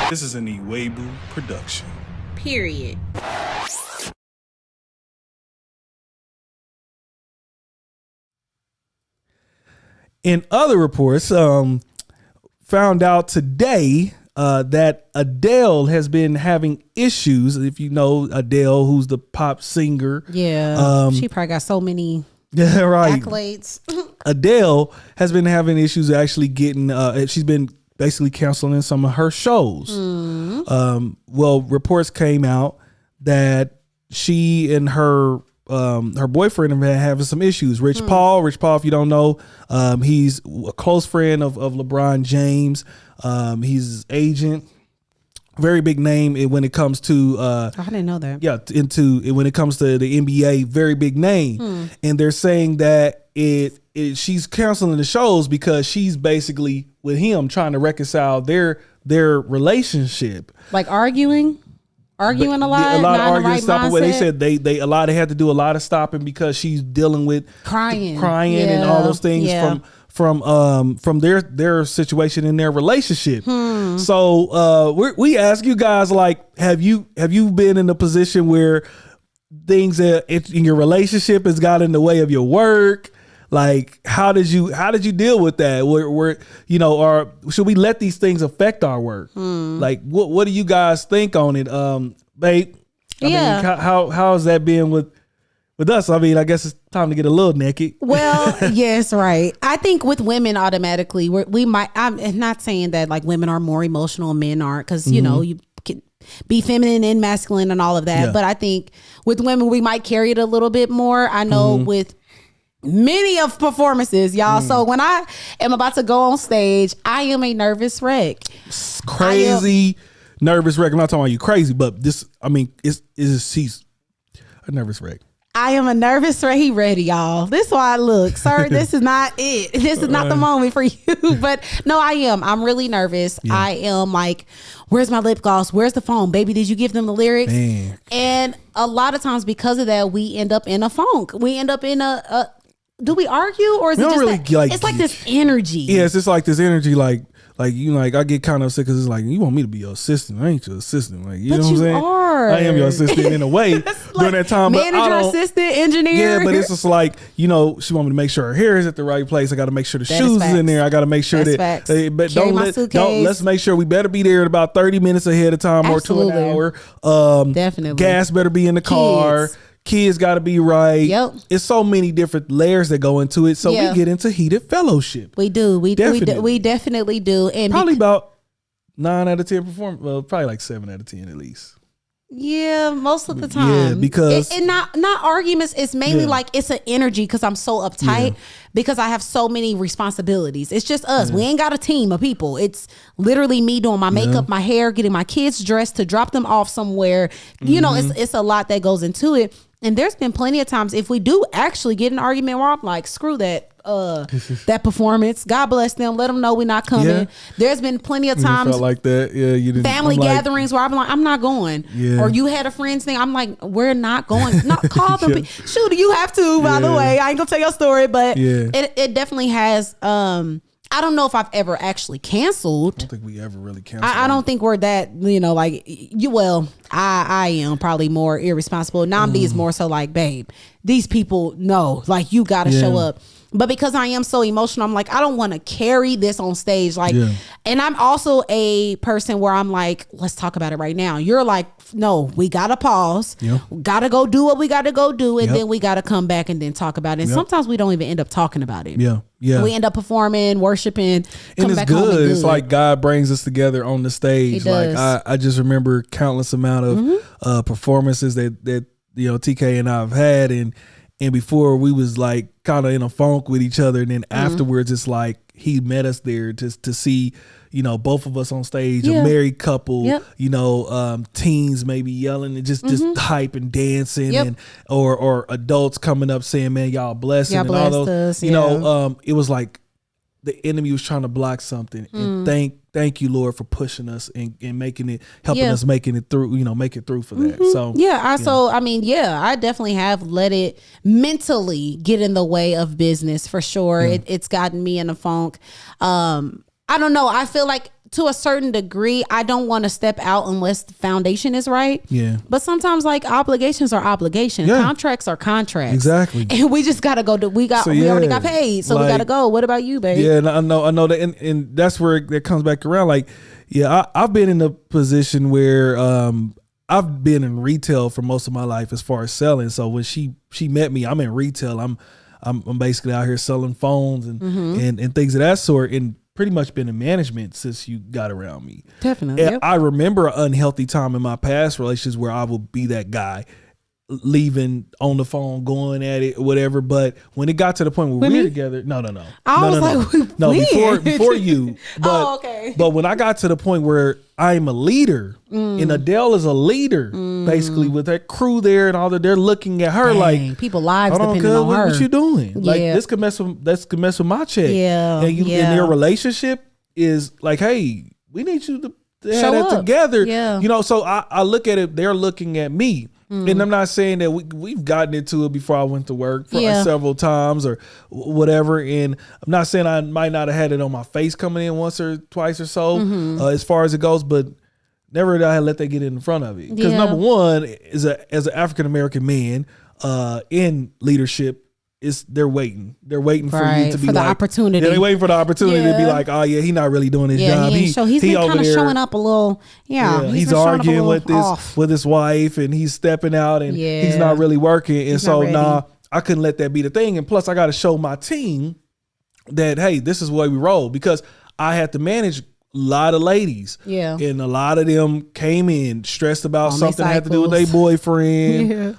This is an Iwebu production. Period. In other reports, found out today that Adele has been having issues. If you know Adele, who's the pop singer. Yeah. She probably got so many accolades. Adele has been having issues actually getting, she's been basically canceling some of her shows. Well, reports came out that she and her boyfriend have been having some issues. Rich Paul, if you don't know, he's a close friend of LeBron James. He's his agent. Very big name when it comes to I didn't know that. Yeah, when it comes to the NBA, very big name. And they're saying that she's canceling the shows because she's basically with him trying to reconcile their relationship. Like arguing a lot. A lot of arguing, stopping. Where they said they had to do a lot of stopping because she's dealing with crying and all those things from their situation in their relationship. So we ask you guys, like, have you been in a position where things in your relationship has got in the way of your work? Like, how did you deal with that? Or should we let these things affect our work? Like, what do you guys think on it, babe? I mean, how has that been with us? I mean, I guess it's time to get a little naked. Well, yes, right. I think with women, automatically we might. I'm not saying that like women are more emotional and men aren't, because you know you can be feminine and masculine and all of that. But I think with women we might carry it a little bit more. I know with many of performances, y'all. So when I am about to go on stage, I am a nervous wreck. Crazy nervous wreck. I'm not talking about you crazy, but this, I mean, she's a nervous wreck. I am a nervous wreck. He ready, y'all. This is why I look, sir. This is not it. This is not the moment for you. But no, I am. I'm really nervous. Yeah. I am like, where's my lip gloss? Where's the phone? Baby, did you give them the lyrics? Man. And a lot of times because of that, we end up in a funk. We end up in a do we argue, or is it just really it's like this energy? Yeah, it's just like this energy, like I get kind of upset because it's like, you want me to be your assistant? I ain't your assistant. Like, you know what I'm saying? Are. I am your assistant in a way during that time. Manager, assistant, engineer. Yeah, but it's just like, she want me to make sure her hair is at the right place. I got to make sure the shoes is in there. I got to make sure but let's make sure we better be there at about 30 minutes ahead of time. Absolutely. Or to an hour. Definitely. Gas better be in the car. Kids got to be right. Yep. It's so many different layers that go into it. So we get into heated fellowship. We do. We definitely do. And probably about 9 out of 10 perform. Well, probably like 7 out of 10 at least. Yeah, most of the time. Yeah, because and not arguments. It's mainly like it's an energy because I'm so uptight because I have so many responsibilities. It's just us. We ain't got a team of people. It's literally me doing my makeup, my hair, getting my kids dressed to drop them off somewhere. You know, it's a lot that goes into it. And there's been plenty of times if we do actually get an argument where I'm like, screw that that performance. God bless them. Let them know we're not coming. Yeah. There's been plenty of times felt like that. Yeah, you didn't. Family gatherings where I'm like, I'm not going. Yeah. Or you had a friend's thing. I'm like, we're not going. Not call them. Shoot, you have to. By the way, I ain't gonna tell your story, but it definitely has. I don't know if I've ever actually canceled. I don't think we ever really canceled. I don't think we're that, like you. Well, I am probably more irresponsible. Namdi is more so like, babe, these people know, like, you got to show up. But because I am so emotional, I'm like, I don't want to carry this on stage. Like, and I'm also a person where I'm like, let's talk about it right now. You're like, no, we got to pause. We got to go do what we got to go do. And then we got to come back and then talk about it. And sometimes we don't even end up talking about it. Yeah. We end up performing, worshiping. And it's good. It's like God brings us together on the stage. Like I just remember countless amount of performances that TK and I have had. And before we was like kind of in a funk with each other. And then afterwards, it's like he met us there just to see, both of us on stage, a married couple, teens maybe yelling and just hype and dancing and or adults coming up saying, man, y'all blessing and all those, it was like the enemy was trying to block something. And thank you, Lord, for pushing us and making it, helping us making it through, make it through for that. So I definitely have let it mentally get in the way of business for sure. It's gotten me in a funk. I don't know. I feel like to a certain degree, I don't want to step out unless the foundation is right. Yeah. But sometimes like obligations are obligations. Yeah. Contracts are contracts. Exactly. And we just gotta go we already got paid. So we gotta go. What about you, babe? Yeah, and I know that, and that's where it comes back around. Like, yeah, I've been in a position where I've been in retail for most of my life as far as selling. So when she met me, I'm in retail. I'm basically out here selling phones and things of that sort, and pretty much been in management since you got around me. Definitely. Yep. I remember an unhealthy time in my past relationships where I would be that guy leaving on the phone, going at it, whatever. But when it got to the point where we were together, no. Before you. But, okay. But when I got to the point where I'm a leader and Adele is a leader, basically with that crew there and all that, they're looking at her like people lives depending on her. What you doing? Like this could mess with my check. Yeah. And and your relationship is like, hey, we need you to have that together. Yeah. So I look at it, they're looking at me. And I'm not saying that we've gotten into it before I went to work for several times or whatever. And I'm not saying I might not have had it on my face coming in once or twice or so as far as it goes, but never did I let that get in front of it. Because number one is as an African-American man in leadership, they're waiting for you to be for the opportunity. Yeah, they're waiting for the opportunity to be like, oh yeah, he's not really doing his job. He's been kind of showing up a little. He's arguing with his wife, and he's stepping out, and he's not really working. And so I couldn't let that be the thing. And plus, I got to show my team that hey, this is the way we roll, because I had to manage a lot of ladies. Yeah. And a lot of them came in stressed about something that had to do with their boyfriend.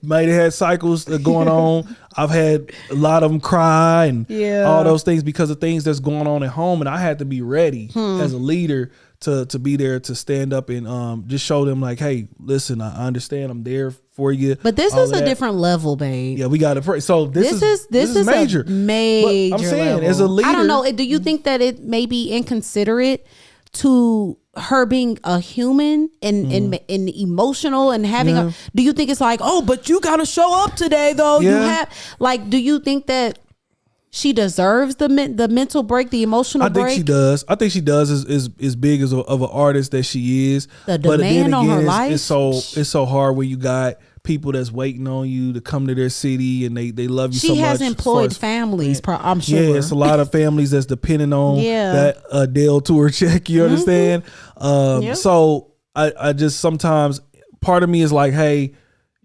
Might have had cycles going on. I've had a lot of them cry and all those things because of things that's going on at home. And I had to be ready as a leader to be there to stand up and just show them like, hey, listen, I understand, I'm there for you. But this is a different level, babe. Yeah, we got to pray. So this is major. Major. But I'm saying, level. as a leader, I don't know. Do you think that it may be inconsiderate to her being a human and emotional and having do you think it's like, oh, but you got to show up today though? You have do you think that she deserves the mental break, the emotional break? I think she does as big as of an artist that she is. The demand on her life. It's so hard when you got people that's waiting on you to come to their city and they love you so much. She has employed families, I'm sure. Yeah, it's a lot of families that's depending on that Adele tour check. You understand? So I just sometimes part of me is like, hey,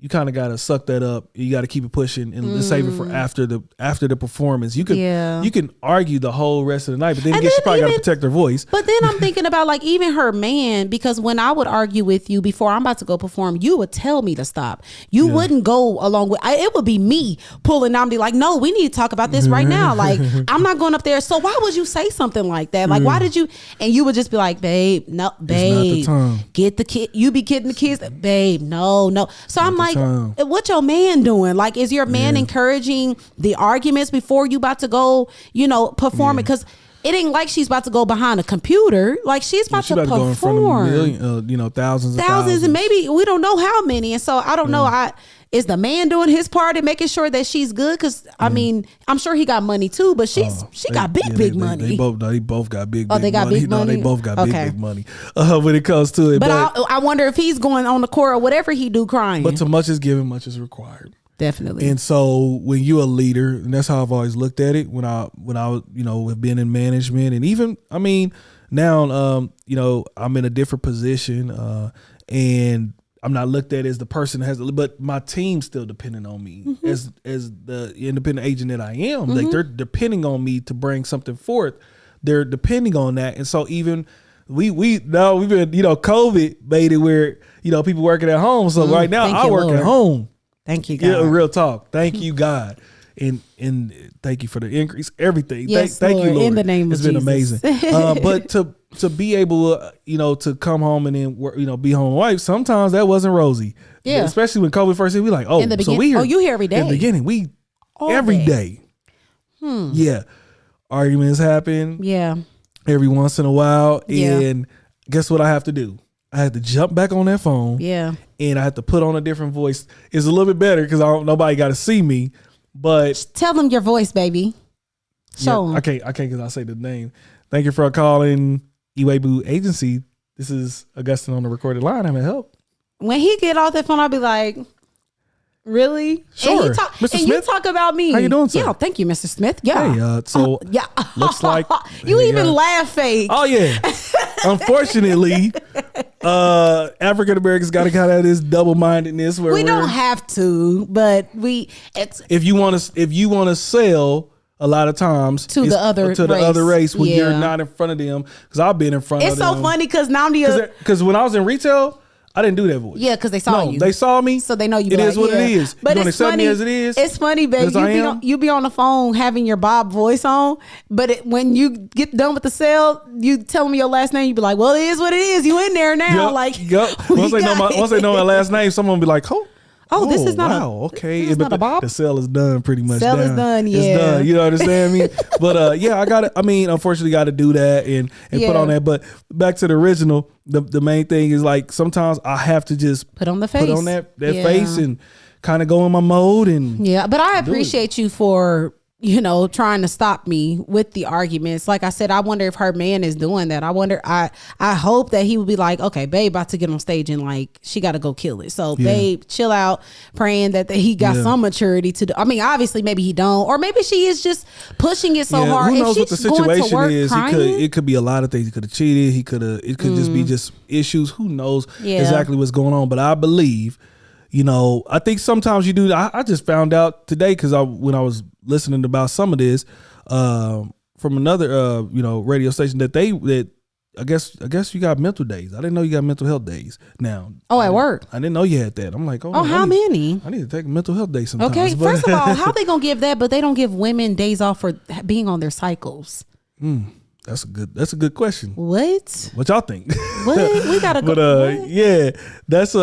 you kind of got to suck that up. You got to keep it pushing and save it for after the performance. You can argue the whole rest of the night, but then she probably got to protect her voice. But then I'm thinking about like even her man, because when I would argue with you before I'm about to go perform, you would tell me to stop. You wouldn't go along with it. Would be me pulling down and be like, no, we need to talk about this right now. Like I'm not going up there. So why would you say something like that? Like why did you? And you would just be like, babe, no, babe, get the kid. You be kidding the kids, babe. No. So I'm like, what your man doing? Like, is your man encouraging the arguments before you about to go, perform it? Because it ain't like she's about to go behind a computer. Like she's about to perform. Go in front of thousands, and maybe we don't know how many. And so I don't know. Is the man doing his part in making sure that she's good? Because I mean, I'm sure he got money too, but she got big money. They both got big. They got money. big money. They both got big money when it comes to it. But I wonder if he's going on the court or whatever he do, crying. But too much is given, much is required. Definitely. And so when you're a leader, and that's how I've always looked at it. When I have been in management, and even now I'm in a different position, and I'm not looked at as the person that has, but my team's still depending on me as the independent agent that I am. Like they're depending on me to bring something forth. They're depending on that, and so even we've been COVID made it where people working at home. So right now I work at home. Thank you, God. Yeah, real talk. Thank you, God. And thank you for the increase, everything. Yes, thank Lord, you, Lord. in the name of Jesus. It's been amazing. But to be able, to come home and then, be home with wife, sometimes that wasn't rosy. Yeah. Especially when COVID first hit, we like, in the so we here. Oh, you here every day. In the beginning, we all every day. Yeah. Arguments happen. Yeah. Every once in a while. Yeah. And guess what I have to do? I had to jump back on that phone. Yeah. And I had to put on a different voice. It's a little bit better because nobody got to see me. But tell them your voice, baby. Show them. I can't because I say the name. Thank you for calling Iwebu Agency. This is Augustine on the recorded line. I'm gonna help. When he get off that phone, I'll be like, really? Sure. And, Mr. and Smith? you talk about me. How you doing, sir? Yeah, thank you, Mr. Smith. Yeah. Hey, so yeah. looks like you even laugh fake. Oh yeah. Unfortunately, African Americans got to kind of have this double mindedness where we don't have to, but if you want to sell. A lot of times to the other race when you're not in front of them, because I've been in front of them. It's so funny because now because when I was in retail, I didn't do that voice. Yeah, because they saw you. They saw me, so they know you. It is what it is. But you it's funny me as it is. It's funny, babe. You be on the phone having your Bob voice on, but when you get done with the sale, you tell me your last name. You be like, "Well, it is what it is. You in there now?" Once they know my last name, someone be like, Oh, this is not okay. This is not a Bob? The sale is done pretty much. Sale is done, yeah. It's done. You know what I'm saying? But I got it. Unfortunately got to do that and put on that. But back to the original, the main thing is like sometimes I have to just put on the face. Put on that face and kind of go in my mode and but I appreciate you for trying to stop me with the arguments. Like I said, I wonder if her man is doing that. I hope that he would be like, okay, babe about to get on stage and like she got to go kill it. So babe, chill out, praying that he got some maturity to do. I mean, obviously maybe he don't, or maybe she is just pushing it so hard. Who knows what the situation is? Crying, it could be a lot of things. He could have cheated. It could just be just issues. Who knows exactly what's going on? But I believe, I think sometimes you do. I just found out today because when I was listening about some of this from another radio station that I guess you got mental days. I didn't know you got mental health days now. Oh, at work. I didn't know you had that. I'm like, how many? I need to take a mental health day sometimes. Okay, first of all, how they gonna give that, but they don't give women days off for being on their cycles? That's a good question. What y'all think? What we gotta go? But that's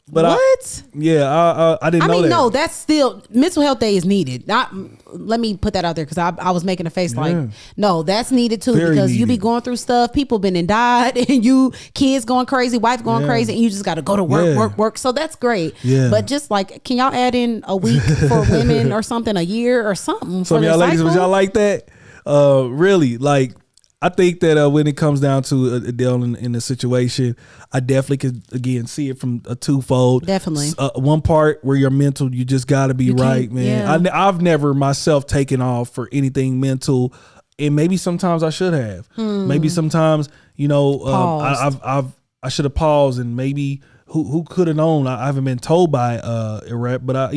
But what? I didn't know that. No, that's still mental health day is needed. Let me put that out there because I was making a face like, no, that's needed too. Very because needed. you be going through stuff, people been and died, and you kids going crazy, wife going crazy, and you just got to go to work. So that's great. Yeah. But just like, can y'all add in a week for women or something, a year or something? Some of y'all ladies, would y'all like that? Really, like. I think that when it comes down to Adele in the situation, I definitely could again see it from a twofold. Definitely, one part where you're mental, you just got to be right, man. Yeah. I've never myself taken off for anything mental, and maybe sometimes I should have. Maybe sometimes I should have paused, and maybe who could have known? I haven't been told by Iraq, but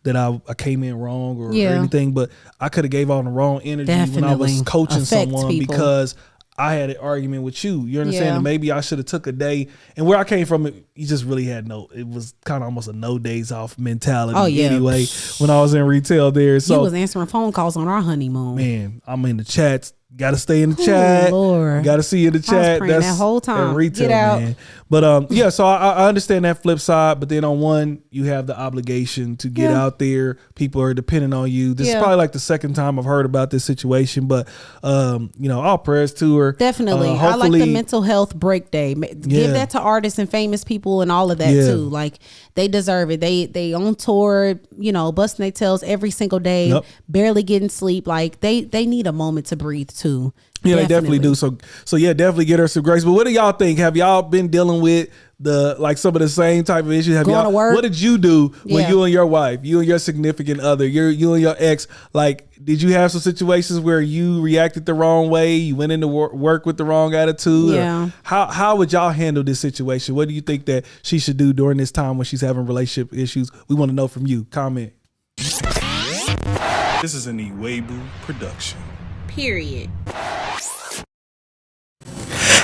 that I came in wrong or anything, but I could have gave all the wrong energy when I was coaching someone because I had an argument with you. You understand? And maybe I should have took a day. And where I came from, you just really had it was kind of almost a no days off mentality anyway when I was in retail there. So you was answering phone calls on our honeymoon. Man, I'm in the chats. Got to stay in the chat. Lord. Got to see in the chat. That's that whole time. Retail, get out. Man. But so I understand that flip side. But then on one, you have the obligation to get out there. People are depending on you. This is probably like the second time I've heard about this situation. But all prayers to her. Definitely, I like the mental health break day. Give that to artists and famous people and all of that too. Like they deserve it. They on tour, busting their tails every single day, barely getting sleep. Like they need a moment to breathe too. Yeah, they definitely do. So definitely get her some grace. But what do y'all think? Have y'all been dealing with some of the same type of issues? Going to work? What did you do when you and your wife, you and your significant other, you and your ex, like, did you have some situations where you reacted the wrong way? You went into work with the wrong attitude? Yeah. How would y'all handle this situation? What do you think that she should do during this time when she's having relationship issues? We want to know from you. Comment. This is an Iwebu production. Period.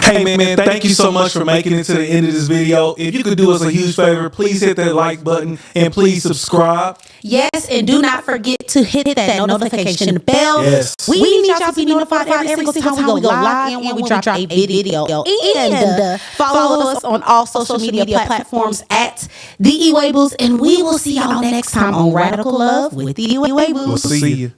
Hey man, thank you so much for making it to the end of this video. If you could do us a huge favor, please hit that like button and please subscribe. Yes, and do not forget to hit that notification bell. Yes. We need y'all to be notified every single time we go live and when we drop a video. And follow us on all social media platforms at The Iwebus, and we will see y'all next time on Radical Love with The Iwebus. We'll see you.